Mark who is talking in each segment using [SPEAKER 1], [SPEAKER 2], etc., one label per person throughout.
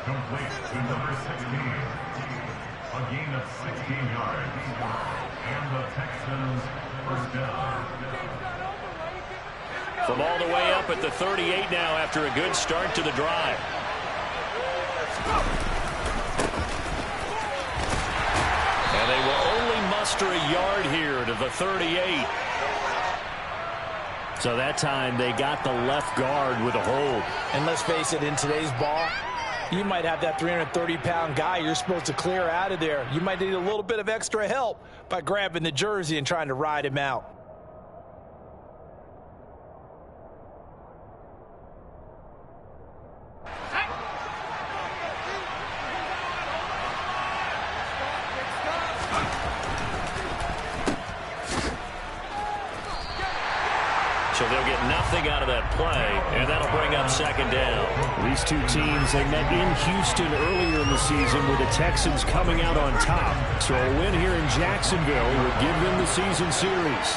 [SPEAKER 1] Complete to number 16. A gain of 16 yards. And the Texans first down.
[SPEAKER 2] From all the way up at the 38 now after a good start to the drive. And they will only muster a yard here to the 38. So that time they got the left guard with a hold.
[SPEAKER 3] And let's face it, in today's ball, you might have that 330-pound guy you're supposed to clear out of there. You might need a little bit of extra help by grabbing the jersey and trying to ride him out.
[SPEAKER 2] So they'll get nothing out of that play, and that'll bring up second down.
[SPEAKER 4] These two teams, they met in Houston earlier in the season with the Texans coming out on top. So a win here in Jacksonville would give them the season series.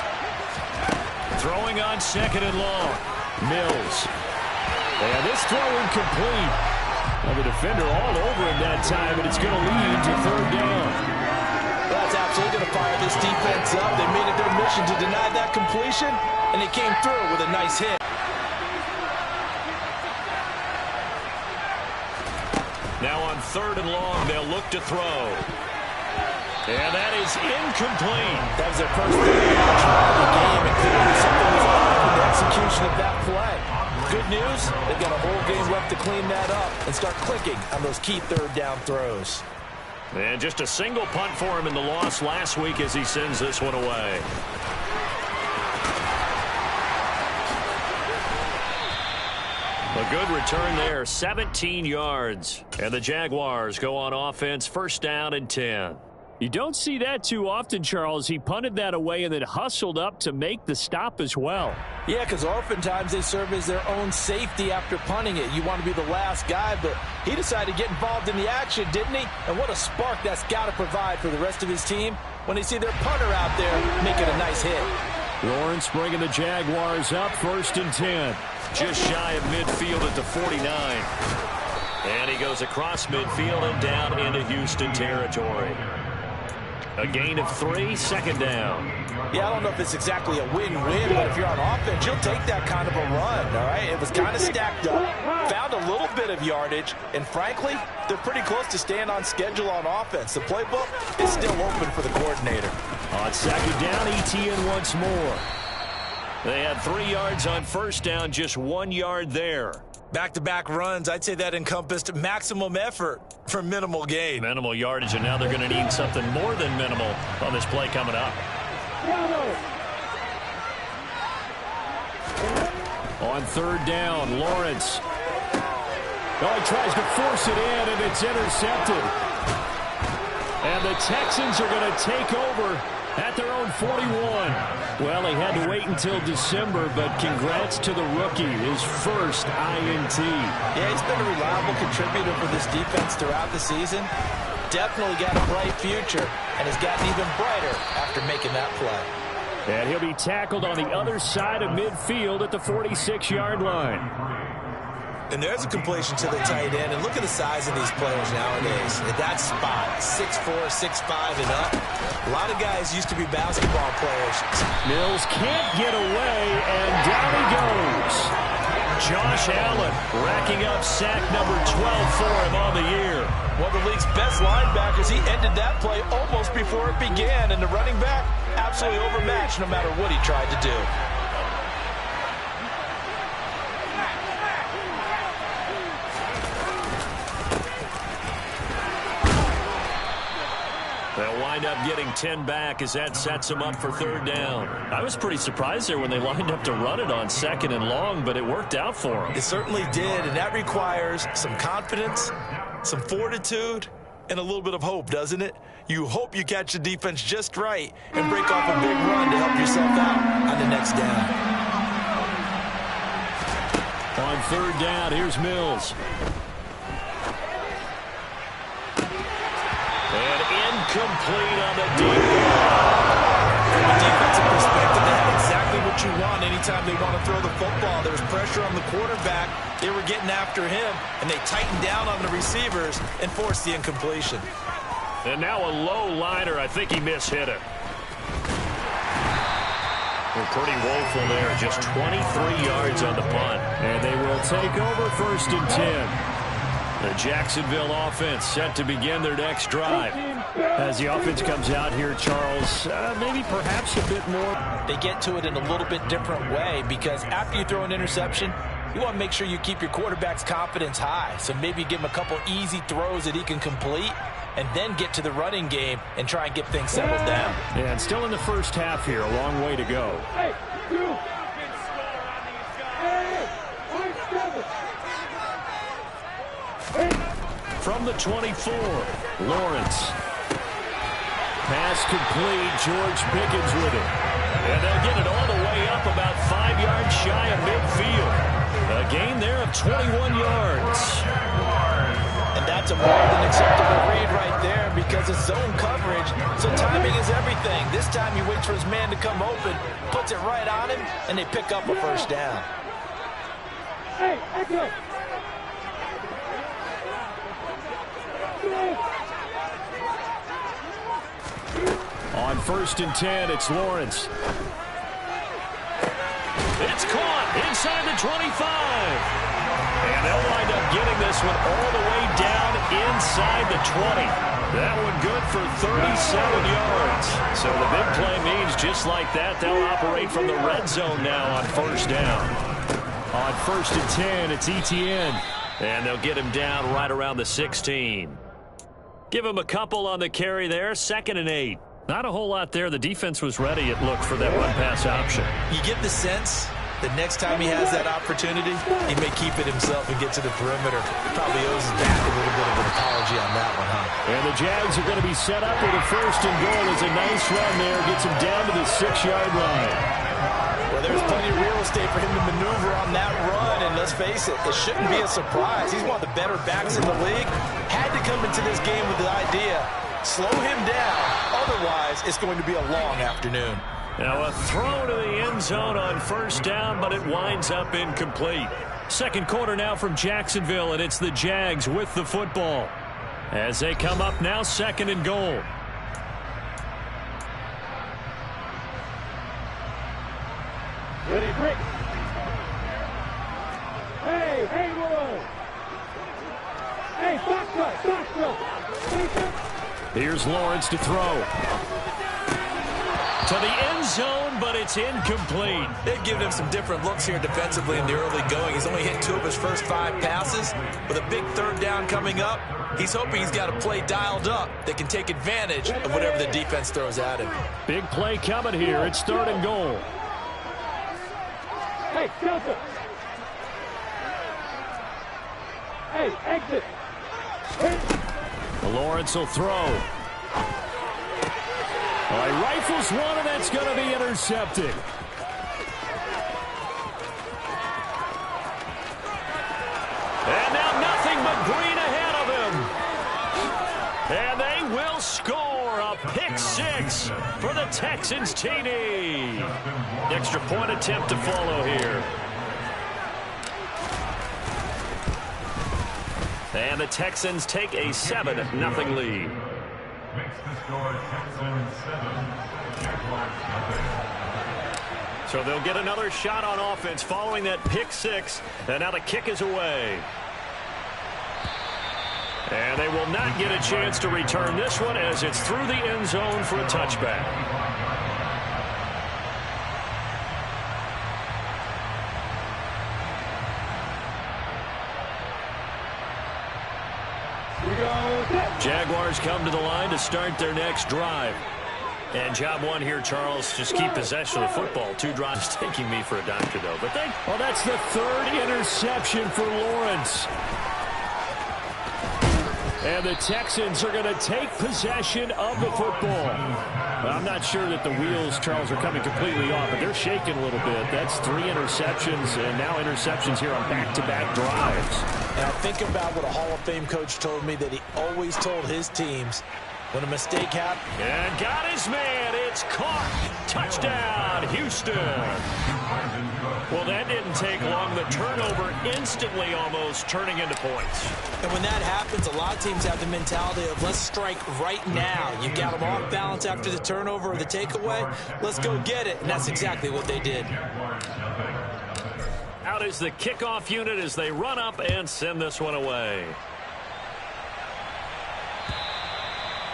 [SPEAKER 2] Throwing on second and long.
[SPEAKER 4] Mills. And this throw incomplete. Well, the defender all over him that time, and it's going to lead to third down.
[SPEAKER 3] That's absolutely going to fire this defense up. They made it their mission to deny that completion, and they came through with a nice hit.
[SPEAKER 2] Now on third and long, they'll look to throw. And that is incomplete.
[SPEAKER 3] That was their first action of the game, and clearly something was off with the execution of that play. Good news, they've got a whole game left to clean that up and start clicking on those key third down throws.
[SPEAKER 2] And just a single punt for him in the loss last week as he sends this one away. A good return there, 17 yards. And the Jaguars go on offense, first down and 10.
[SPEAKER 4] You don't see that too often, Charles. He punted that away and then hustled up to make the stop as well.
[SPEAKER 3] Yeah, because oftentimes they serve as their own safety after punting it. You want to be the last guy, but he decided to get involved in the action, didn't he? And what a spark that's got to provide for the rest of his team when they see their punter out there making a nice hit.
[SPEAKER 4] Lawrence bringing the Jaguars up, first and 10.
[SPEAKER 2] Just shy of midfield at the 49. And he goes across midfield and down into Houston territory. A gain of 3, second down.
[SPEAKER 3] Yeah, I don't know if it's exactly a win-win, but if you're on offense, you'll take that kind of a run, all right? It was kind of stacked up, found a little bit of yardage, and frankly, they're pretty close to staying on schedule on offense. The playbook is still open for the coordinator.
[SPEAKER 4] On second down, ETN once more.
[SPEAKER 2] They had 3 yards on first down, just 1 yard there.
[SPEAKER 3] Back-to-back runs, I'd say that encompassed maximum effort for minimal gain.
[SPEAKER 2] Minimal yardage, and now they're going to need something more than minimal on this play coming up.
[SPEAKER 4] On third down, Lawrence. Oh, he tries to force it in, and it's intercepted. And the Texans are going to take over at their own 41. Well, he had to wait until December, but congrats to the rookie, his first INT.
[SPEAKER 3] Yeah, he's been a reliable contributor for this defense throughout the season. Definitely got a bright future, and has gotten even brighter after making that play.
[SPEAKER 4] And he'll be tackled on the other side of midfield at the 46-yard line.
[SPEAKER 3] And there's a completion to the tight end. And look at the size of these players nowadays. At that spot, 6'4", 6'5", and up. A lot of guys used to be basketball players.
[SPEAKER 4] Mills can't get away, and down he goes.
[SPEAKER 2] Josh Allen racking up sack number 12 for him on the year.
[SPEAKER 3] One of the league's best linebackers. He ended that play almost before it began. And the running back, absolutely overmatched no matter what he tried to do.
[SPEAKER 2] They'll wind up getting 10 back as that sets them up for third down. I was pretty surprised there when they lined up to run it on second and long, but it worked out for them.
[SPEAKER 3] It certainly did, and that requires some confidence, some fortitude, and a little bit of hope, doesn't it? You hope you catch the defense just right and break off a big run to help yourself out on the next down.
[SPEAKER 4] On third down, here's Mills.
[SPEAKER 2] And incomplete on the deep ball.
[SPEAKER 3] From a defensive perspective, they have exactly what you want anytime anytime they want to throw the football. There was pressure on the quarterback. They were getting after him, and they tightened down on the receivers and forced the incompletion.
[SPEAKER 2] And now a low liner. I think he mishit it. We're pretty woeful there. Just 23 yards on the punt.
[SPEAKER 4] And they will take over 1st and 10. The Jacksonville offense set to begin their next drive. As the offense comes out here, Charles, maybe perhaps a bit more.
[SPEAKER 3] They get to it in a little bit different way because after you throw an interception, you want to make sure you keep your quarterback's confidence high. So maybe give him a couple easy throws that he can complete and then get to the running game and try and get things settled down.
[SPEAKER 4] Yeah, and still in the first half here, a long way to go. From the 24, Lawrence. Pass complete, George Pickens with it. And they'll get it all the way up about 5 yards shy of midfield. A gain there of 21 yards.
[SPEAKER 3] And that's a more than acceptable read right there because it's zone coverage, so timing is everything. This time he waits for his man to come open, puts it right on him, and they pick up a first down.
[SPEAKER 5] Hey, echo.
[SPEAKER 4] On 1st and 10, it's Lawrence.
[SPEAKER 2] It's caught inside the 25. And they'll wind up getting this one all the way down inside the 20. That one good for 37 yards. So the big play means just like that, they'll operate from the red zone now on 1st down.
[SPEAKER 4] On 1st and 10, it's Etienne.
[SPEAKER 2] And they'll get him down right around the 16. Give him a couple on the carry there, 2nd and 8. Not a whole lot there. The defense was ready, it looked, for that run-pass option.
[SPEAKER 3] You get the sense that next time he has that opportunity, he may keep it himself and get to the perimeter. Probably owes his back a little bit of an apology on that one, huh?
[SPEAKER 4] And the Jags are going to be set up with a 1st and goal. It's a nice run there. Gets him down to the 6-yard line.
[SPEAKER 3] Well, there's plenty of real estate for him to maneuver on that run, and let's face it, it shouldn't be a surprise. He's one of the better backs in the league. Had to come into this game with the idea, slow him down, otherwise it's going to be a long afternoon.
[SPEAKER 2] Now a throw to the end zone on 1st down, but it winds up incomplete.
[SPEAKER 4] Second quarter now from Jacksonville, and it's the Jags with the football. As they come up now, 2nd and goal.
[SPEAKER 5] Ready, break. Hey, Roy. Hey, back throw.
[SPEAKER 4] Here's Lawrence to throw.
[SPEAKER 2] To the end zone, but it's incomplete.
[SPEAKER 3] They've given him some different looks here defensively in the early going. He's only hit 2 of his first 5 passes. With a big 3rd down coming up, he's hoping he's got a play dialed up that can take advantage of whatever the defense throws at him.
[SPEAKER 4] Big play coming here. It's 3rd and goal.
[SPEAKER 5] Hey, Delta. Hey, exit.
[SPEAKER 4] Lawrence will throw. He rifles one, and that's going to be intercepted.
[SPEAKER 2] And now nothing but green ahead of him. And they will score a pick 6 for the Texans TD. Extra point attempt to follow here. And the Texans take a 7-0 lead.
[SPEAKER 1] Makes the score Texans 7, Jaguars nothing.
[SPEAKER 2] So they'll get another shot on offense following that pick 6. And now the kick is away. And they will not get a chance to return this one as it's through the end zone for a touchback. Jaguars come to the line to start their next drive. And job one here, Charles, just keep possession of the football. 2 drives taking me for a doctor, though. But
[SPEAKER 4] well, that's the 3rd interception for Lawrence. And the Texans are going to take possession of the football. I'm not sure that the wheels, Charles, are coming completely off, but they're shaking a little bit. That's 3 interceptions, and now interceptions here on back-to-back drives.
[SPEAKER 3] And I think about what a Hall of Fame coach told me, that he always told his teams, When a mistake happens.
[SPEAKER 2] And got his man. It's caught. Touchdown, Houston. Well, that didn't take long. The turnover instantly almost turning into points.
[SPEAKER 3] And when that happens, a lot of teams have the mentality of let's strike right now. You've got them off balance after the turnover or the takeaway. Let's go get it. And that's exactly what they did.
[SPEAKER 2] Out is the kickoff unit as they run up and send this one away.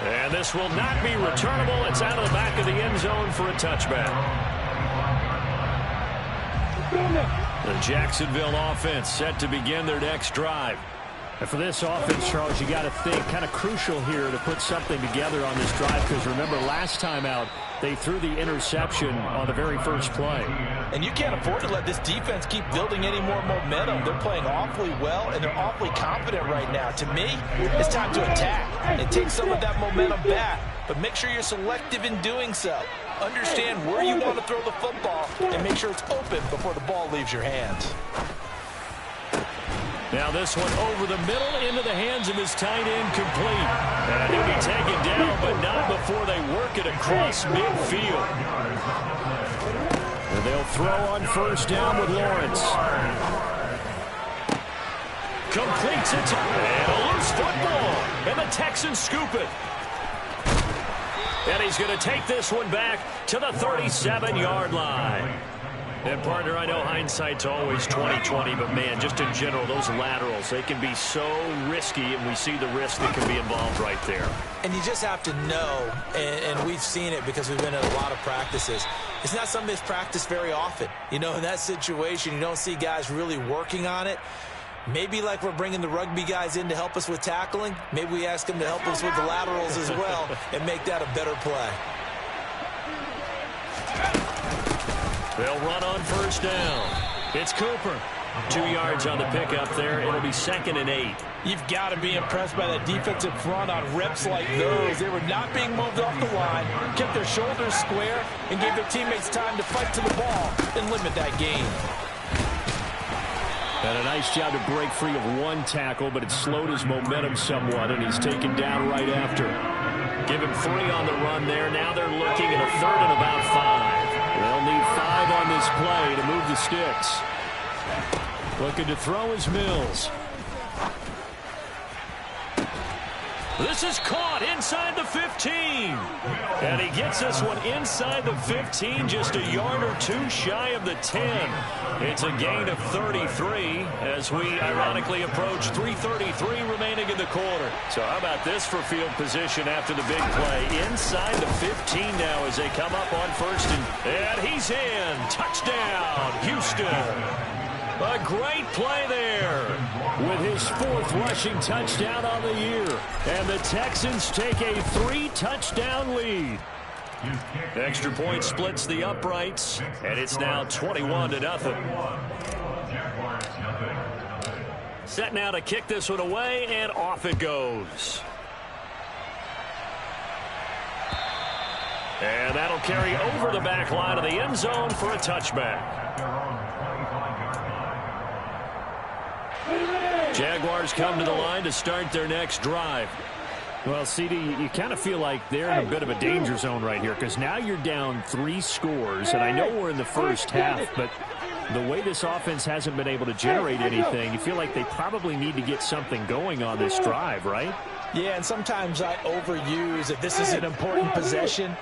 [SPEAKER 2] And this will not be returnable. It's out of the back of the end zone for a touchback. The Jacksonville offense set to begin their next drive.
[SPEAKER 4] And for this offense, Charles, you got to think kind of crucial here to put something together on this drive, because remember last time out they threw the interception on the very first play.
[SPEAKER 3] And you can't afford to let this defense keep building any more momentum. They're playing awfully well, and they're awfully confident right now. To me, it's time to attack and take some of that momentum back, but make sure you're selective in doing so. Understand where you want to throw the football and make sure it's open before the ball leaves your hands.
[SPEAKER 2] Now this one over the middle into the hands of his tight end, complete. And he'll be taken down, but not before they work it across midfield. And they'll throw on first down with Lawrence. Completes it. And a loose football. And the Texans scoop it. And he's going to take this one back to the 37-yard line. And, partner, I know hindsight's always 20/20, but, man, just in general, those laterals, they can be so risky, and we see the risk that can be involved right there.
[SPEAKER 3] And you just have to know, and we've seen it because we've been at a lot of practices, it's not something that's practiced very often. You know, in that situation, you don't see guys really working on it. Maybe like we're bringing the rugby guys in to help us with tackling, maybe we ask them to help us with the laterals as well and make that a better play.
[SPEAKER 2] They'll run on first down. It's Cooper. 2 yards on the pickup there. It'll be 2nd and 8.
[SPEAKER 3] You've got to be impressed by that defensive front on reps like those. They were not being moved off the line, kept their shoulders square, and gave their teammates time to fight to the ball and limit that gain.
[SPEAKER 4] And a nice job to break free of one tackle, but it slowed his momentum somewhat, and he's taken down right after.
[SPEAKER 2] Give him 3 on the run there. Now they're looking at a 3rd and about 5.
[SPEAKER 4] They'll need 5 on this play to move the sticks. Looking to throw is Mills.
[SPEAKER 2] This is caught inside the 15. And he gets this one inside the 15, just a yard or 2 shy of the 10. It's a gain of 33 as we ironically approach 3:33 remaining in the quarter. So how about this for field position after the big play? Inside the 15 now as they come up on first and he's in. Touchdown, Houston. A great play there.
[SPEAKER 4] With his 4th rushing touchdown on the year. And the Texans take a 3-touchdown lead.
[SPEAKER 2] Extra point splits the uprights, and it's now 21-0. Set now to kick this one away, and off it goes. And that'll carry over the back line of the end zone for a touchback. Jaguars come to the line to start their next drive.
[SPEAKER 4] Well, CD, you kind of feel like they're in a bit of a danger zone right here, because now you're down 3 scores, and I know we're in the first half, but the way this offense hasn't been able to generate anything, you feel like they probably need to get something going on this drive, right?
[SPEAKER 3] Yeah, and sometimes I overuse that this is an important possession.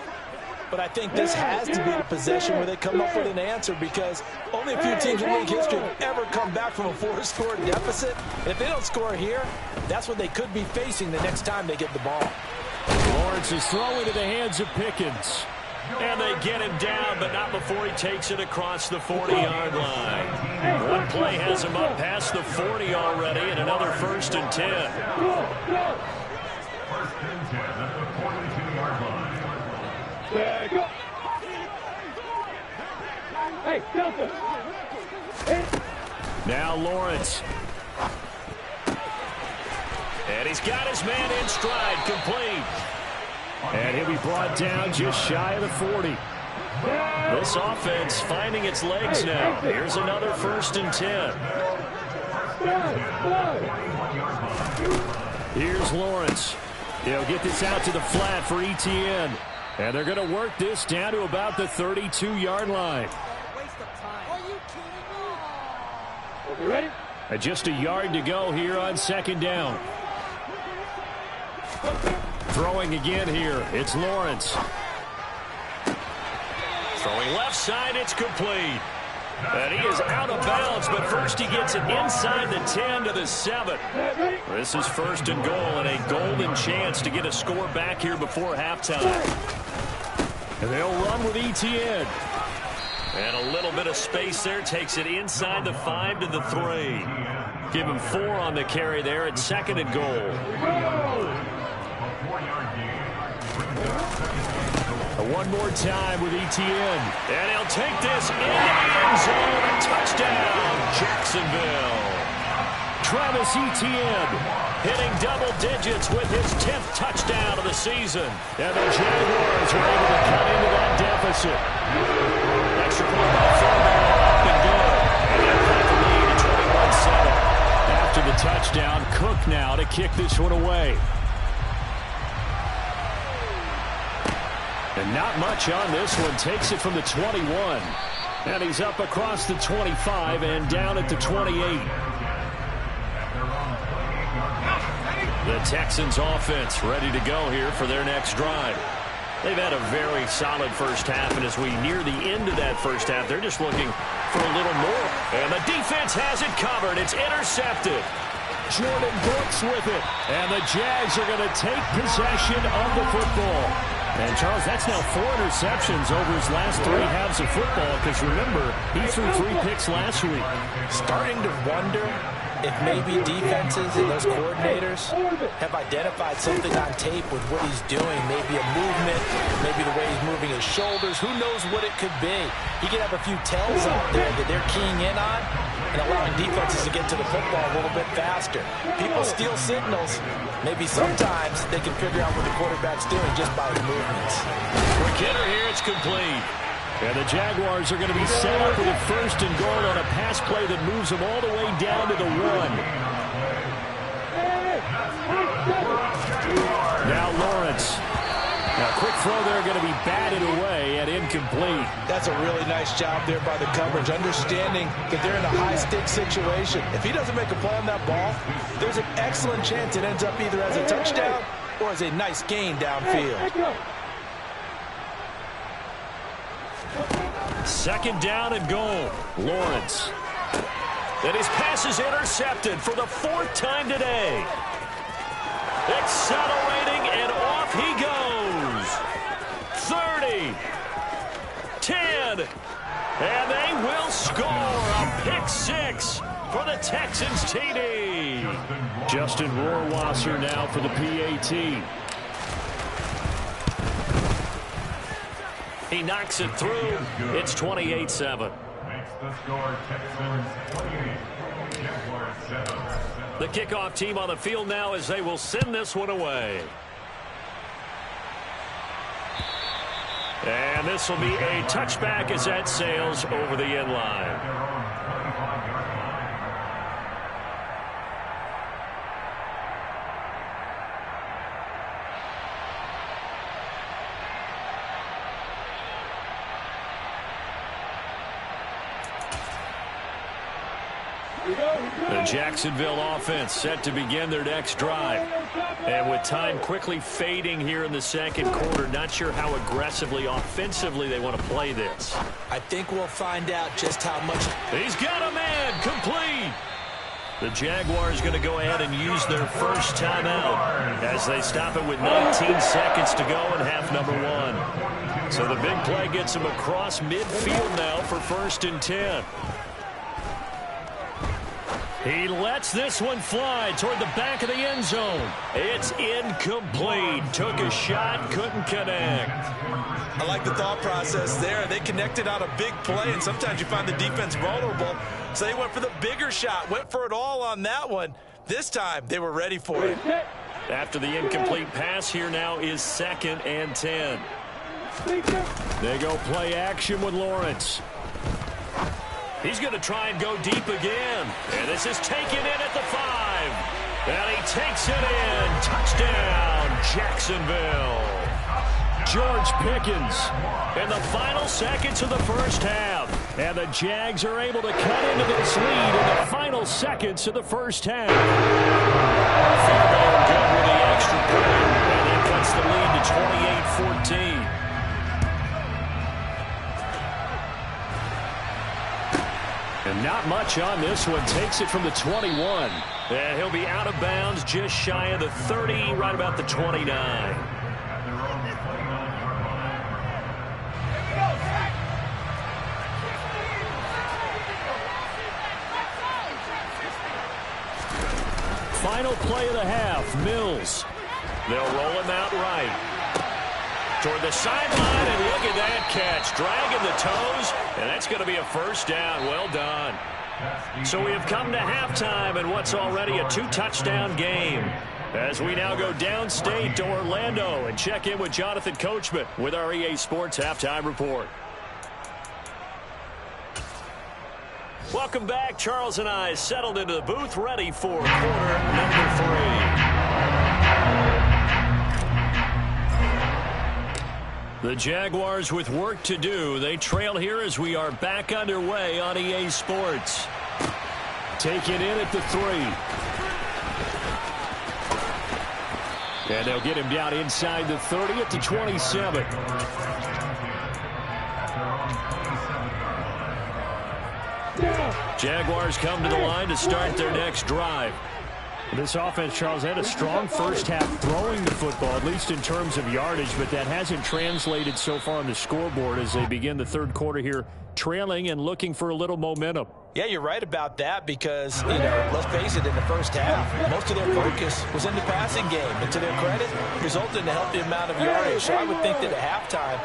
[SPEAKER 3] But I think this has to be the possession where they come up with an answer, because only a few teams in league history have ever come back from a 4-score deficit. And if they don't score here, that's what they could be facing the next time they get the ball.
[SPEAKER 4] Lawrence is throwing to the hands of Pickens.
[SPEAKER 2] And they get him down, but not before he takes it across the 40-yard line. One play has him up past the 40 already, and another 1st and 10.
[SPEAKER 1] 1st and 10 at the 42-yard line.
[SPEAKER 5] Go. Hey, Delta. Hey.
[SPEAKER 4] Now Lawrence.
[SPEAKER 2] And he's got his man in stride, complete.
[SPEAKER 4] And he'll be brought down just shy of the 40.
[SPEAKER 2] This offense finding its legs now. Here's another 1st and 10.
[SPEAKER 4] Here's Lawrence. He'll get this out to the flat for ETN. And they're going to work this down to about the 32-yard line.
[SPEAKER 5] You ready?
[SPEAKER 4] And just a yard to go here on second down. Throwing again here. It's Lawrence.
[SPEAKER 2] Throwing left side, it's complete. And he is out of bounds, but first he gets it inside the 10 to the 7. This is first and goal and a golden chance to get a score back here before halftime.
[SPEAKER 4] And they'll run with ETN.
[SPEAKER 2] And a little bit of space there takes it inside the 5 to the 3. Give him 4 on the carry there at second and goal.
[SPEAKER 4] One more time with ETN.
[SPEAKER 2] And he'll take this into the end zone. Touchdown, Jacksonville.
[SPEAKER 4] Travis Etienne
[SPEAKER 2] hitting double digits with his 10th touchdown of the season.
[SPEAKER 4] And the Jaguars are able to cut into that deficit.
[SPEAKER 2] Extra point by Fairbairn, up and good. And they've got the lead at 21-7.
[SPEAKER 4] After the touchdown, Cook now to kick this one away. And not much on this one. Takes it from the 21. And he's up across the 25 and down at the 28. The Texans offense ready to go here for their next drive. They've had a very solid first half, and as we near the end of that first half, they're just looking for a little more.
[SPEAKER 2] And the defense has it covered. It's intercepted.
[SPEAKER 4] Jordan Brooks with it. And the Jags are going to take possession of the football. And, Charles, that's now 4 interceptions over his last 3 halves of football, because, remember, he threw 3 picks last week.
[SPEAKER 3] Starting to wonder if maybe defenses and those coordinators have identified something on tape with what he's doing. Maybe a movement, maybe the way he's moving his shoulders. Who knows what it could be? He could have a few tells out there that they're keying in on and allowing defenses to get to the football a little bit faster. People steal signals. Maybe sometimes they can figure out what the quarterback's doing just by his movements.
[SPEAKER 2] Quick hitter here, it's complete.
[SPEAKER 4] And the Jaguars are going to be set up with a first and goal on a pass play that moves them all the way down to the 1. Now Lawrence. Now quick throw there, going to be batted away and incomplete.
[SPEAKER 3] That's a really nice job there by the coverage, understanding that they're in a high-stakes situation. If he doesn't make a play on that ball, there's an excellent chance it ends up either as a touchdown or as a nice gain downfield.
[SPEAKER 2] Second down and goal. Lawrence. And his pass is intercepted for the 4th time today. Accelerating, and off he goes. 30. 10. And they will score a pick 6 for the Texans TD.
[SPEAKER 4] Justin Rohrwasser now for the PAT.
[SPEAKER 2] He knocks it through. It's 28-7.
[SPEAKER 1] Makes the score Texans 28, Jaguars 7.
[SPEAKER 2] The kickoff team on the field now as they will send this one away. And this will be a touchback as that sails over the end line. The Jacksonville offense set to begin their next drive. And with time quickly fading here in the second quarter, not sure how aggressively, offensively they want to play this.
[SPEAKER 3] I think we'll find out just how much.
[SPEAKER 2] He's got a man, complete. The Jaguars going to go ahead and use their first timeout as they stop it with 19 seconds to go in half number 1. So the big play gets them across midfield now for 1st and 10. He lets this one fly toward the back of the end zone. It's incomplete. Took a shot, couldn't connect.
[SPEAKER 3] I like the thought process there. They connected on a big play, and sometimes you find the defense vulnerable. So they went for the bigger shot, went for it all on that one. This time, they were ready for it.
[SPEAKER 2] After the incomplete pass, here now is 2nd and 10.
[SPEAKER 4] They go play action with Lawrence.
[SPEAKER 2] He's going to try and go deep again. And this is taken in at the 5. And he takes it in. Touchdown, Jacksonville. George Pickens in the final seconds of the first half. And the Jags are able to cut into this lead in the final seconds of the first half. Field goal good with the extra point. And that cuts the lead to 28-14. And not much on this one. Takes it from the 21. And he'll be out of bounds just shy of the 30, right about the 29. Final play of the half, Mills. They'll roll him out right. Toward the sideline, and look at that catch. Dragging the toes, and that's going to be a first down. Well done. So we have come to halftime in what's already a 2-touchdown game. As we now go downstate to Orlando and check in with Jonathan Coachman with our EA Sports Halftime Report. Welcome back. Charles and I settled into the booth, ready for quarter number 3. The Jaguars with work to do. They trail here as we are back underway on EA Sports. Taken in at the 3. And they'll get him down inside the 30 at the 27. Jaguars come to the line to start their next drive.
[SPEAKER 4] This offense, Charles, had a strong first half throwing the football, at least in terms of yardage, but that hasn't translated so far on the scoreboard as they begin the third quarter here, trailing and looking for a little momentum.
[SPEAKER 3] Yeah, you're right about that because, let's face it, in the first half, most of their focus was in the passing game. And to their credit, resulted in a healthy amount of yardage. So I would think that at halftime,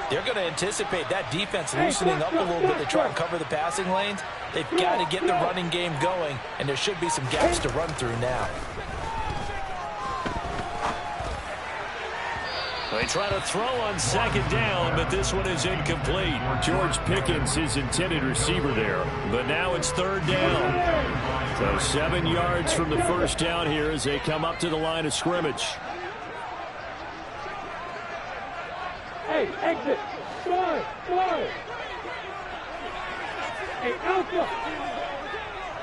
[SPEAKER 3] they're going to anticipate that defense loosening up a little bit to try and cover the passing lanes. They've got to get the running game going, and there should be some gaps to run through now.
[SPEAKER 2] They try to throw on second down, but this one is incomplete.
[SPEAKER 4] George Pickens, his intended receiver there.
[SPEAKER 2] But now it's third down.
[SPEAKER 4] So 7 yards from the first down here as they come up to the line of scrimmage.
[SPEAKER 5] Hey, exit. Slide. Hey, Alpha.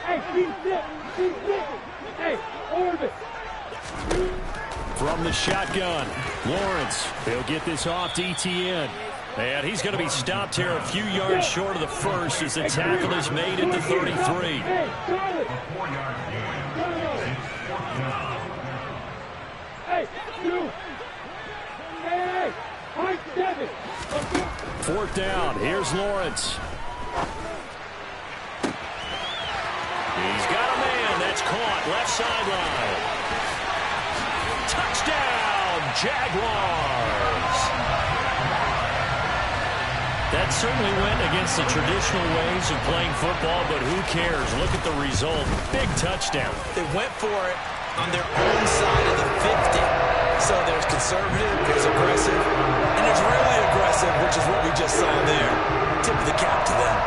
[SPEAKER 5] Hey, keep sit. Hey, orbit.
[SPEAKER 4] From the shotgun, Lawrence. They'll get this off to ETN.
[SPEAKER 2] And he's going to be stopped here a few yards short of the first as the tackle is made at the 33.
[SPEAKER 5] Hey, two. Hey, high 7.
[SPEAKER 4] Fourth down. Here's Lawrence.
[SPEAKER 2] He's got a man. That's caught. Left sideline. Touchdown, Jaguars. That certainly went against the traditional ways of playing football, but who cares? Look at the result. Big touchdown.
[SPEAKER 3] They went for it on their own side of the 50. So there's conservative, there's aggressive, and there's really aggressive, which is what we just saw there. Tip of the cap to them.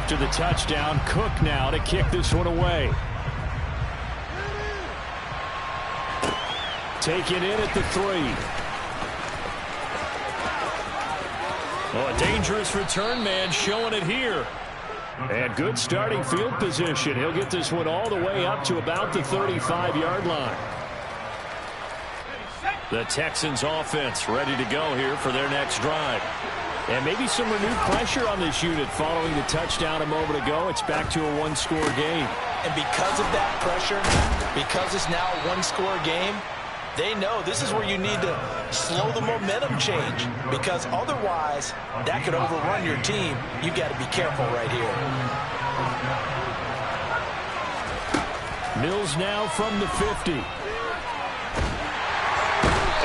[SPEAKER 4] After the touchdown, Cook now to kick this one away. Taken in at the 3.
[SPEAKER 2] Oh, a dangerous return man showing it here.
[SPEAKER 4] And good starting field position. He'll get this one all the way up to about the 35-yard line.
[SPEAKER 2] The Texans offense ready to go here for their next drive.
[SPEAKER 4] And maybe some renewed pressure on this unit following the touchdown a moment ago. It's back to a one-score game.
[SPEAKER 3] And because of that pressure, because it's now a one-score game, they know this is where you need to slow the momentum change, because otherwise that could overrun your team. You've got to be careful right here.
[SPEAKER 4] Mills now from the 50.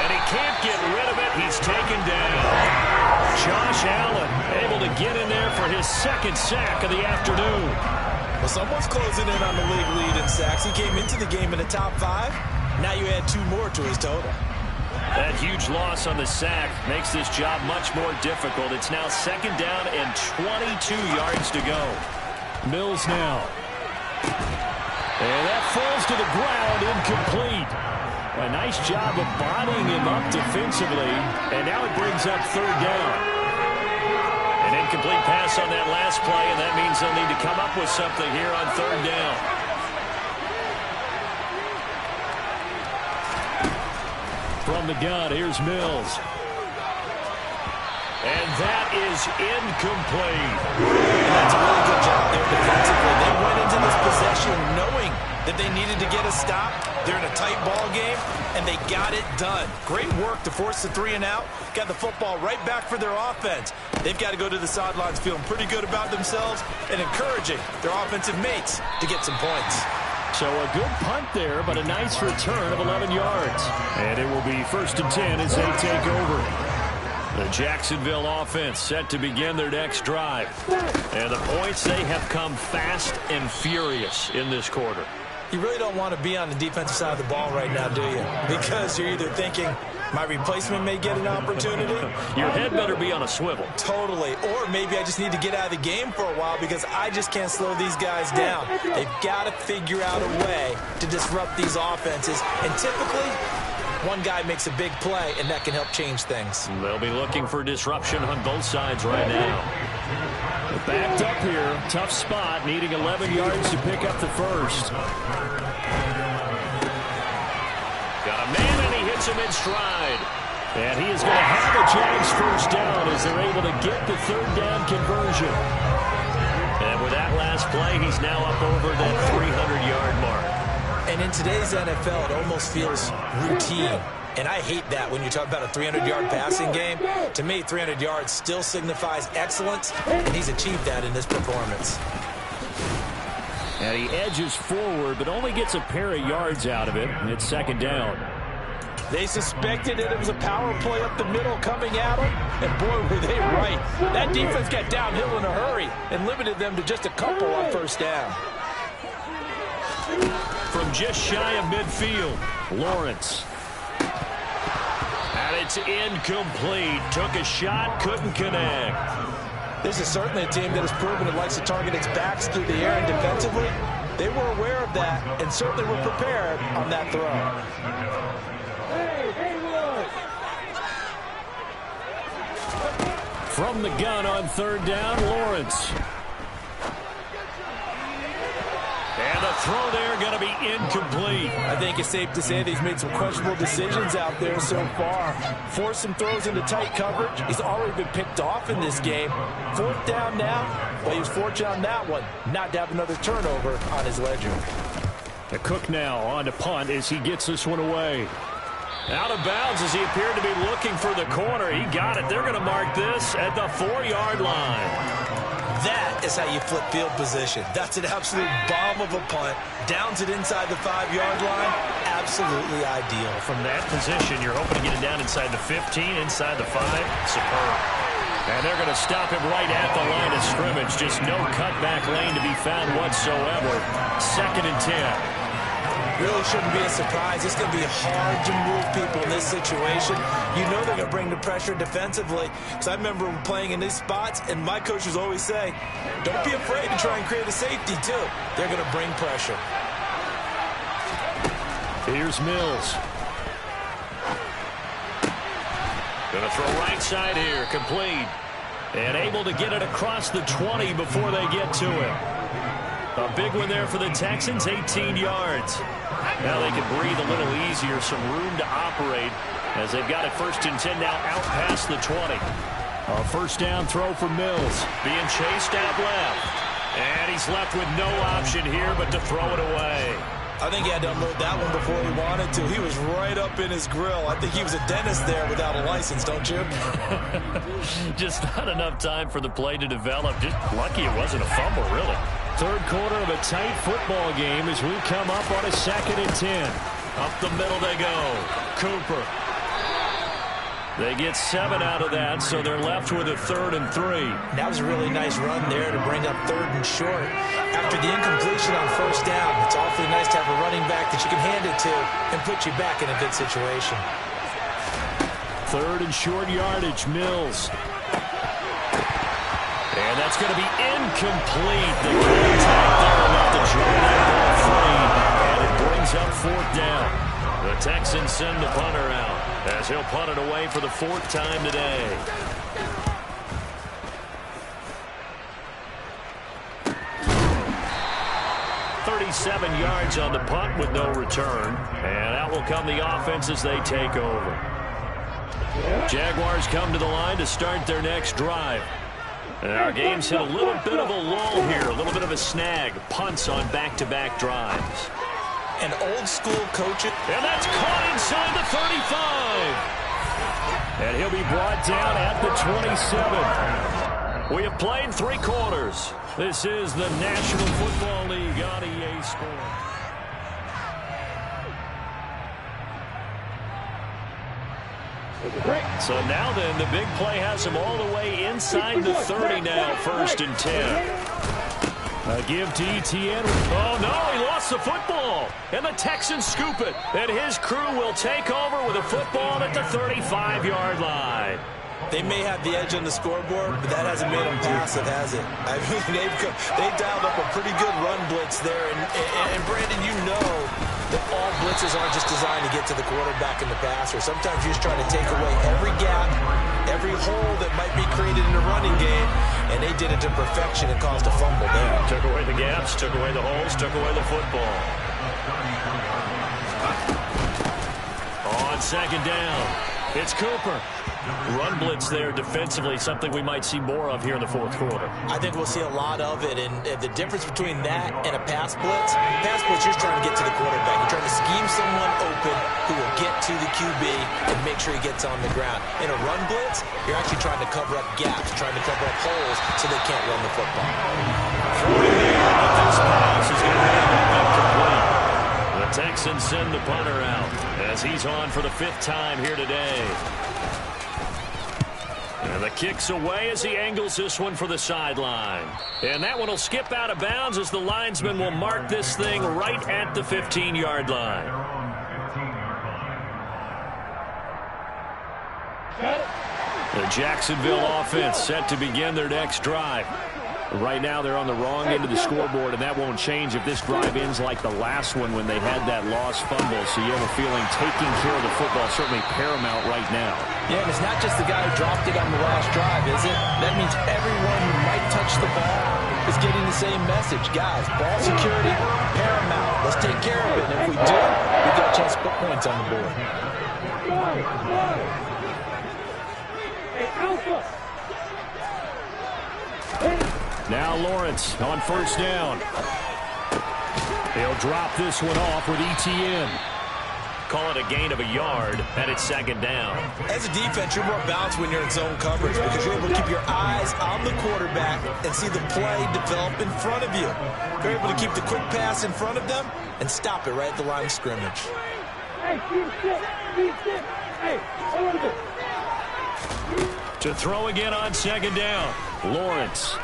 [SPEAKER 2] And he can't get rid of it. He's taken down. Josh Allen able to get in there for his second sack of the afternoon.
[SPEAKER 3] Well, someone's closing in on the league lead in sacks. He came into the game in the top 5. Now you add 2 more to his total.
[SPEAKER 2] That huge loss on the sack makes this job much more difficult. It's now 2nd down and 22 yards to go.
[SPEAKER 4] Mills now. And that falls to the ground, incomplete. A nice job of bodying him up defensively, and now it brings up 3rd down.
[SPEAKER 2] An incomplete pass on that last play, and that means they'll need to come up with something here on 3rd down.
[SPEAKER 4] From the gun, here's Mills.
[SPEAKER 2] And that is incomplete.
[SPEAKER 3] And that's a really good job there defensively. They went into this possession knowing that they needed to get a stop. They're in a tight ball game, and they got it done. Great work to force the 3 and out. Got the football right back for their offense. They've got to go to the sidelines feeling pretty good about themselves and encouraging their offensive mates to get some points.
[SPEAKER 4] So a good punt there, but a nice return of 11 yards. And it will be 1st and 10 as they take over.
[SPEAKER 2] The Jacksonville offense set to begin their next drive. And the points, they have come fast and furious in this quarter.
[SPEAKER 3] You really don't want to be on the defensive side of the ball right now, do you? Because you're either thinking, my replacement may get an opportunity.
[SPEAKER 2] Your head better be on a swivel.
[SPEAKER 3] Totally. Or maybe I just need to get out of the game for a while because I just can't slow these guys down. They've got to figure out a way to disrupt these offenses. And typically, one guy makes a big play, and that can help change things.
[SPEAKER 2] They'll be looking for disruption on both sides right now.
[SPEAKER 4] Backed up here, tough spot, needing 11 yards to pick up the first.
[SPEAKER 2] Got a man, and he hits him in stride.
[SPEAKER 4] And he is going to have a Jags first down as they're able to get the 3rd down conversion.
[SPEAKER 2] And with that last play, he's now up over that 300-yard mark.
[SPEAKER 3] And in today's NFL, it almost feels routine. And I hate that when you talk about a 300-yard passing game. To me, 300 yards still signifies excellence, and he's achieved that in this performance.
[SPEAKER 4] And he edges forward, but only gets a pair of yards out of it. And it's 2nd down.
[SPEAKER 3] They suspected that it was a power play up the middle coming at them, and boy, were they right. That defense got downhill in a hurry and limited them to just a couple on 1st down.
[SPEAKER 2] From just shy of midfield,
[SPEAKER 4] Lawrence.
[SPEAKER 2] And it's incomplete. Took a shot, couldn't connect.
[SPEAKER 3] This is certainly a team that has proven it likes to target its backs through the air and defensively. They were aware of that and certainly were prepared on that throw.
[SPEAKER 4] From the gun on 3rd down, Lawrence.
[SPEAKER 2] And the throw there going to be incomplete.
[SPEAKER 3] I think it's safe to say that he's made some questionable decisions out there so far. Forced some throws into tight coverage. He's already been picked off in this game. 4th down now. Well, he was fortunate on that one not to have another turnover on his ledger.
[SPEAKER 4] The Cook now on to punt as he gets this one away.
[SPEAKER 2] Out of bounds as he appeared to be looking for the corner. He got it. They're going to mark this at the 4-yard line.
[SPEAKER 3] That is how you flip field position. That's an absolute bomb of a punt. Downs it inside the 5-yard line. Absolutely ideal.
[SPEAKER 2] From that position, you're hoping to get it down inside the 15, inside the 5. Superb. And they're going to stop him right at the line of scrimmage. Just no cutback lane to be found whatsoever. 2nd and 10.
[SPEAKER 3] Really shouldn't be a surprise. It's going to be hard to move people in this situation. You know they're going to bring the pressure defensively. Because I remember playing in these spots, and my coaches always say, don't be afraid to try and create a safety, too. They're going to bring pressure.
[SPEAKER 4] Here's Mills.
[SPEAKER 2] Going to throw right side here, complete. And able to get it across the 20 before they get to it. A big one there for the Texans, 18 yards. Now they can breathe a little easier, some room to operate as they've got it 1st and 10 now out past the 20.
[SPEAKER 4] A 1st down throw for Mills.
[SPEAKER 2] Being chased out left. And he's left with no option here but to throw it away.
[SPEAKER 3] I think he had to unload that one before he wanted to. He was right up in his grill. I think he was a dentist there without a license, don't you?
[SPEAKER 2] Just not enough time for the play to develop. Just lucky it wasn't a fumble, really.
[SPEAKER 4] 3rd quarter of a tight football game as we come up on a 2nd and 10.
[SPEAKER 2] Up the middle they go. Cooper. They get 7 out of that, so they're left with a 3rd and 3.
[SPEAKER 3] That was a really nice run there to bring up 3rd and short. After the incompletion on 1st down, it's awfully nice to have a running back that you can hand it to and put you back in a good situation.
[SPEAKER 4] Third and short yardage, Mills. And that's going to be incomplete. The contact there enough to try that ball free. And it brings up fourth down. The Texans send the punter out as he'll punt it away for the fourth time today. .37 yards on the punt with no return. And out will come the offense as they take over. Jaguars come to the line to start their next drive. And our game's hit a little bit of a lull here, a little bit of a snag. Punts on back-to-back drives.
[SPEAKER 3] An old-school coaching.
[SPEAKER 4] And that's caught inside the 35. And he'll be brought down at the 27. We have played 3 quarters. This is the National Football League on EA Sports. So now then, the big play has him all the way inside the 30 now, 1st and 10. A give to Etienne. Oh, no, he lost the football. And the Texans scoop it. And his crew will take over with a football at the 35-yard line.
[SPEAKER 3] They may have the edge on the scoreboard, but that hasn't made them passive, has it? I mean, they dialed up a pretty good run blitz there. And Brandon, you know that all blitzes aren't just designed to get to the quarterback and the passer. Sometimes you're just trying to take away every gap, every hole that might be created in the running game, and they did it to perfection and caused a fumble there.
[SPEAKER 4] Took away the gaps, took away the holes, took away the football. On 2nd down, it's Cooper. Run blitz there defensively, something we might see more of here in the 4th quarter.
[SPEAKER 3] I think we'll see a lot of it, and the difference between that and a pass blitz, you're trying to get to the quarterback. You're trying to scheme someone open who will get to the QB and make sure he gets on the ground. In a run blitz, you're actually trying to cover up gaps, trying to cover up holes so they can't run the football.
[SPEAKER 4] This pass is going to be incomplete. The Texans send the punter out as he's on for the 5th time here today. And the kick's away as he angles this one for the sideline. And that one will skip out of bounds as the linesman will mark this thing right at the 15-yard line. The Jacksonville offense set to begin their next drive. Right now they're on the wrong end of the scoreboard, and that won't change if this drive ends like the last one when they had that lost fumble. So you have a feeling taking care of the football is certainly paramount right now.
[SPEAKER 3] Yeah, and it's not just the guy who dropped it on the last drive, is it? That means everyone who might touch the ball is getting the same message. Guys, ball security, paramount. Let's take care of it. And if we do, we got a chance to put points on the board.
[SPEAKER 5] Hey, Alpha!
[SPEAKER 4] Now Lawrence on 1st down. He'll drop this one off with Etienne. Call it a gain of a yard, and it's 2nd down.
[SPEAKER 3] As a defense, you're more balanced when you're in zone coverage because you're able to keep your eyes on the quarterback and see the play develop in front of you. You're able to keep the quick pass in front of them and stop it right at the line of scrimmage.
[SPEAKER 5] Hey, keep sit. Hey, hold it.
[SPEAKER 4] To throw again on 2nd down. Lawrence.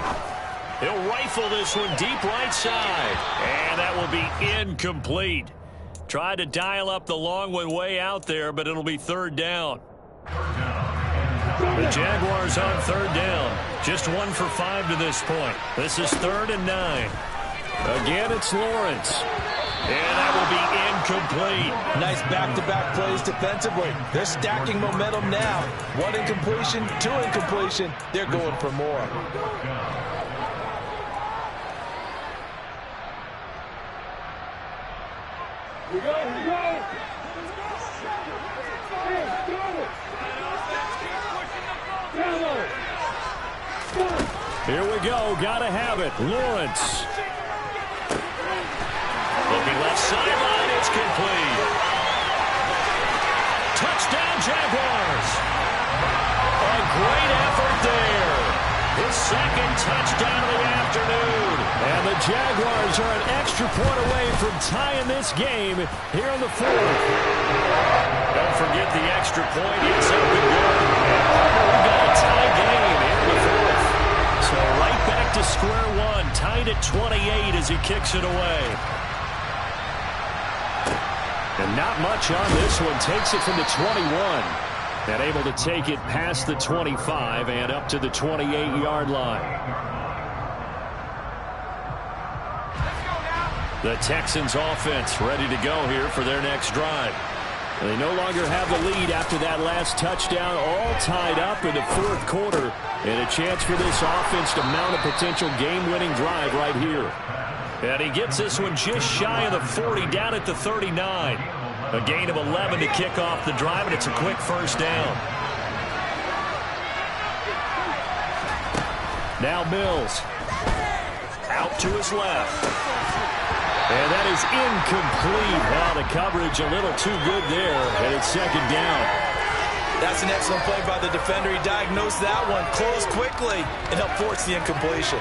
[SPEAKER 4] He'll rifle this one deep right side. And that will be incomplete. Tried to dial up the long one way out there, but it'll be 3rd down. The Jaguars on 3rd down. Just 1 for 5 to this point. This is 3rd and 9. Again, it's Lawrence. And that will be incomplete.
[SPEAKER 3] Nice back-to-back plays defensively. They're stacking momentum now. 1 incompletion, 2 incompletion. They're going for more.
[SPEAKER 5] We go. Hey,
[SPEAKER 4] Here we go. Gotta have it. Lawrence. Looking left sideline. It's complete. Touchdown, Jaguars. A great effort there. His 2nd touchdown of the afternoon. And the Jaguars are an extra point away from tying this game here in the 4th. Don't forget the extra point. It's up and good. We've got a tie game here in the 4th. So right back to square one. Tied at 28 as he kicks it away. And not much on this one. Takes it from the 21. And able to take it past the 25 and up to the 28-yard line. The Texans offense ready to go here for their next drive. They no longer have the lead after that last touchdown, all tied up in the fourth quarter. And a chance for this offense to mount a potential game-winning drive right here. And he gets this one just shy of the 40, down at the 39. A gain of 11 to kick off the drive, and it's a quick first down. Now Mills. Out to his left. And that is incomplete. Wow, the coverage a little too good there, and it's second down.
[SPEAKER 3] That's an excellent play by the defender. He diagnosed that one, closed quickly, and helped force the incompletion.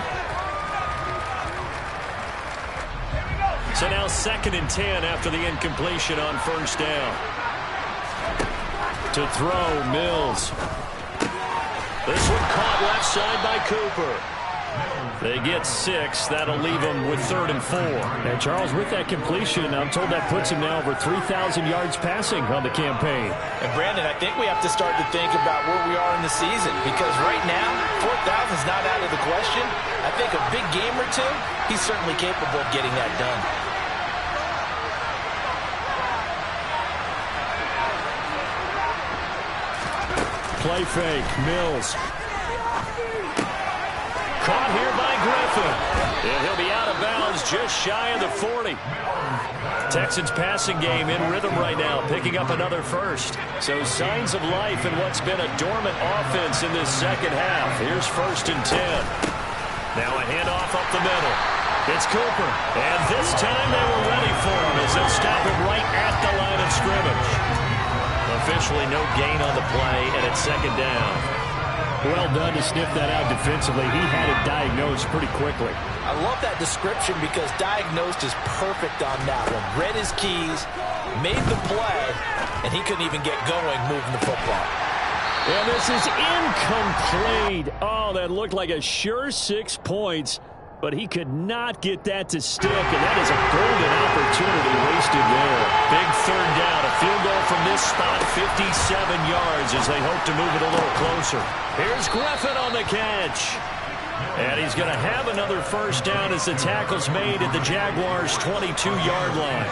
[SPEAKER 4] So now 2nd and 10 after the incompletion on first down. To throw, Mills. This one caught left side by Cooper. They get 6. That'll leave them with 3rd and 4. And Charles, with that completion, I'm told that puts him now over 3,000 yards passing on the campaign.
[SPEAKER 3] And Brandon, I think we have to start to think about where we are in the season, because right now 4,000 is not out of the question. I think a big game or two, he's certainly capable of getting that done.
[SPEAKER 4] Play fake, Mills. Caught here by Griffin. And he'll be out of bounds just shy of the 40. Texans passing game in rhythm right now, picking up another first. So signs of life in what's been a dormant offense in this second half. Here's 1st and 10. Now a handoff up the middle. It's Cooper. And this time they were ready for him as they'll stop him right at the line of scrimmage. Officially no gain on the play, and it's second down. Well done to sniff that out defensively. He had it diagnosed pretty quickly.
[SPEAKER 3] I love that description because diagnosed is perfect on that one. Read his keys, made the play, and he couldn't even get going moving the football.
[SPEAKER 4] And this is incomplete. Oh, that looked like a sure 6 points, but he could not get that to stick, and that is a golden opportunity wasted there. Big 3rd down, a field goal from this spot, 57 yards as they hope to move it a little closer. Here's Griffin on the catch. And he's going to have another first down as the tackle's made at the Jaguars' 22-yard line.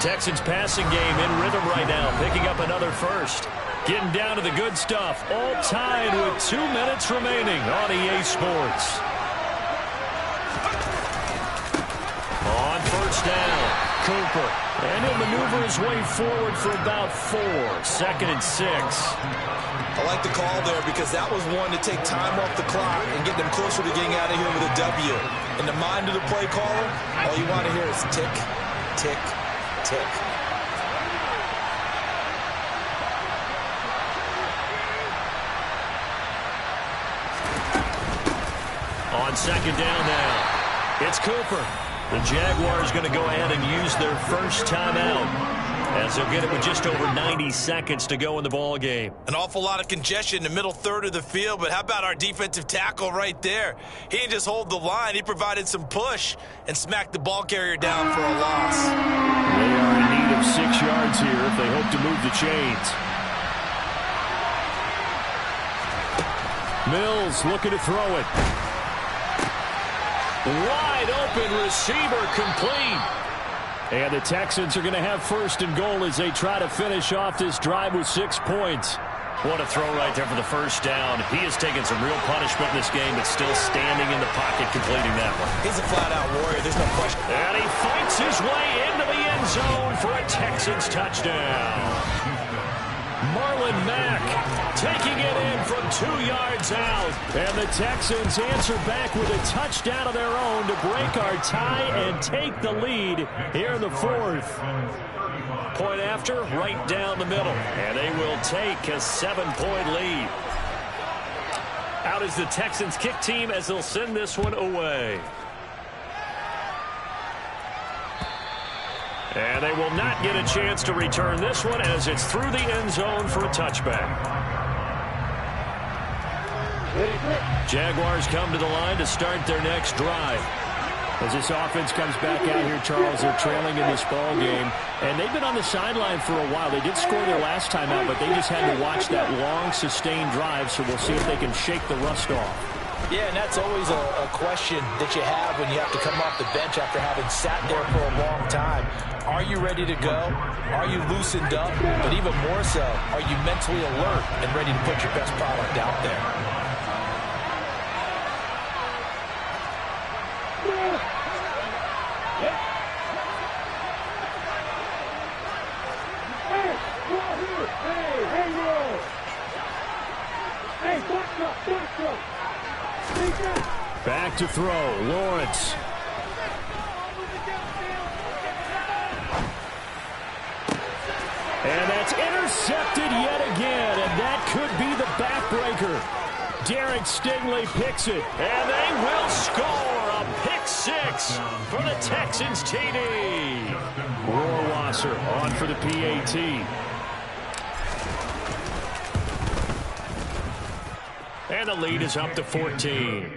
[SPEAKER 4] Texans passing game in rhythm right now, picking up another first. Getting down to the good stuff, all tied with 2 minutes remaining on EA Sports. On first down, Cooper. And he'll maneuver his way forward for about 4. 2nd and 6.
[SPEAKER 3] I like the call there because that was one to take time off the clock and get them closer to getting out of here with a W. In the mind of the play caller, all you want to hear is tick, tick, tick.
[SPEAKER 4] On second down now, it's Cooper. The Jaguars going to go ahead and use their first timeout as they'll get it with just over 90 seconds to go in the ball game.
[SPEAKER 3] An awful lot of congestion in the middle third of the field, but how about our defensive tackle right there? He didn't just hold the line, he provided some push and smacked the ball carrier down for a loss.
[SPEAKER 4] They are in need of 6 yards here if they hope to move the chains. Mills looking to throw it. Wide open receiver, complete. And the Texans are going to have 1st and goal as they try to finish off this drive with 6 points. What a throw right there for the first down. He has taken some real punishment in this game, but still standing in the pocket completing that one.
[SPEAKER 3] He's a flat-out warrior. There's no question.
[SPEAKER 4] And he fights his way into the end zone for a Texans touchdown. Marlon Mack taking it in from 2 yards out. And the Texans answer back with a touchdown of their own to break our tie and take the lead here in the 4th. Point after, right down the middle. And they will take a 7-point lead. Out is the Texans kick team as they'll send this one away. And they will not get a chance to return this one as it's through the end zone for a touchback. Jaguars come to the line to start their next drive. As this offense comes back out here, Charles, they're trailing in this ball game, and they've been on the sideline for a while. They did score their last time out, but they just had to watch that long, sustained drive, so we'll see if they can shake the rust off.
[SPEAKER 3] Yeah, and that's always a question that you have when you have to come off the bench after having sat there for a long time. Are you ready to go? Are you loosened up? But even more so, are you mentally alert and ready to put your best product out there?
[SPEAKER 4] Back to throw, Lawrence. And that's intercepted yet again, and that could be the backbreaker. Derek Stingley picks it, and they will score a pick six for the Texans TD. Rohrwasser on for the PAT. And the lead is up to 14.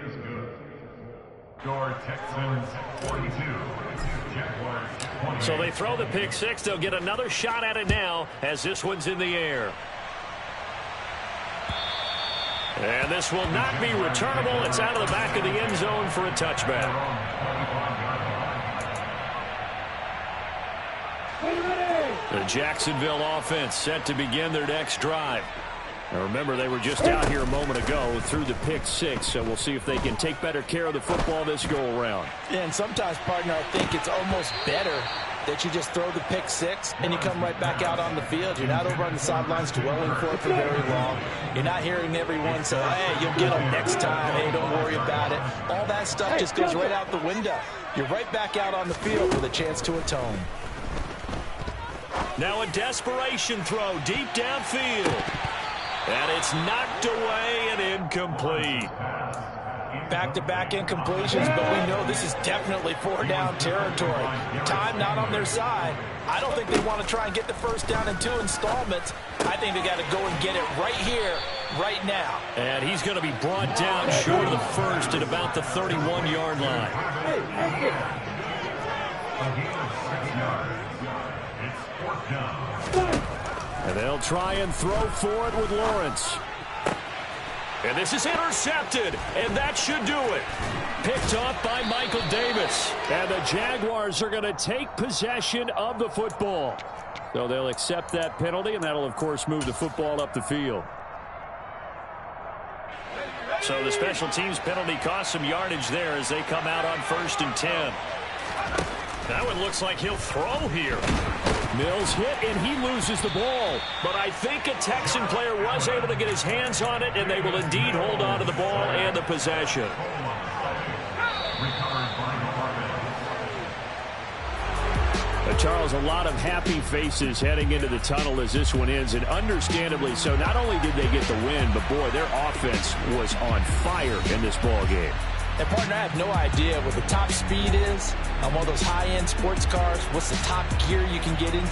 [SPEAKER 1] Your Texans 42. Jaguars 20.
[SPEAKER 2] So they throw the pick six. They'll get another shot at it now as this one's in the air. And this will not be returnable. It's out of the back of the end zone for a touchback. The Jacksonville offense set to begin their next drive. Now remember, they were just out here a moment ago through the pick six, so we'll see if they can take better care of the football this go-around.
[SPEAKER 3] Yeah, and sometimes, partner, I think it's almost better that you just throw the pick six and you come right back out on the field. You're not over on the sidelines dwelling for it for very long. You're not hearing everyone say, hey, you'll get them next time. Hey, don't worry about it. All that stuff just goes right out the window. You're right back out on the field with a chance to atone.
[SPEAKER 2] Now a desperation throw deep downfield. And it's knocked away and incomplete.
[SPEAKER 3] Back-to-back incompletions, but we know this is definitely four-down territory. Time not on their side. I don't think they want to try and get the first down in 2 installments. I think they got to go and get it right here, right now.
[SPEAKER 2] And he's going to be brought down short of the first at about the 31-yard line.
[SPEAKER 1] A gain of 6 yards. It's 4th down.
[SPEAKER 4] And they'll try and throw for it with Lawrence.
[SPEAKER 2] And this is intercepted, and that should do it.
[SPEAKER 4] Picked off by Michael Davis. And the Jaguars are going to take possession of the football. So they'll accept that penalty, and that'll, of course, move the football up the field.
[SPEAKER 2] So the special teams penalty cost some yardage there as they come out on 1st and 10. That one looks like he'll throw here.
[SPEAKER 4] Mills hit, and he loses the ball.
[SPEAKER 2] But I think a Texan player was able to get his hands on it, and they will indeed hold on to the ball and the possession.
[SPEAKER 4] Charles, a lot of happy faces heading into the tunnel as this one ends, and understandably so. Not only did they get the win, but, boy, their offense was on fire in this ball game.
[SPEAKER 3] And, partner, I have no idea what the top speed is on one of those high-end sports cars. What's the top gear you can get into?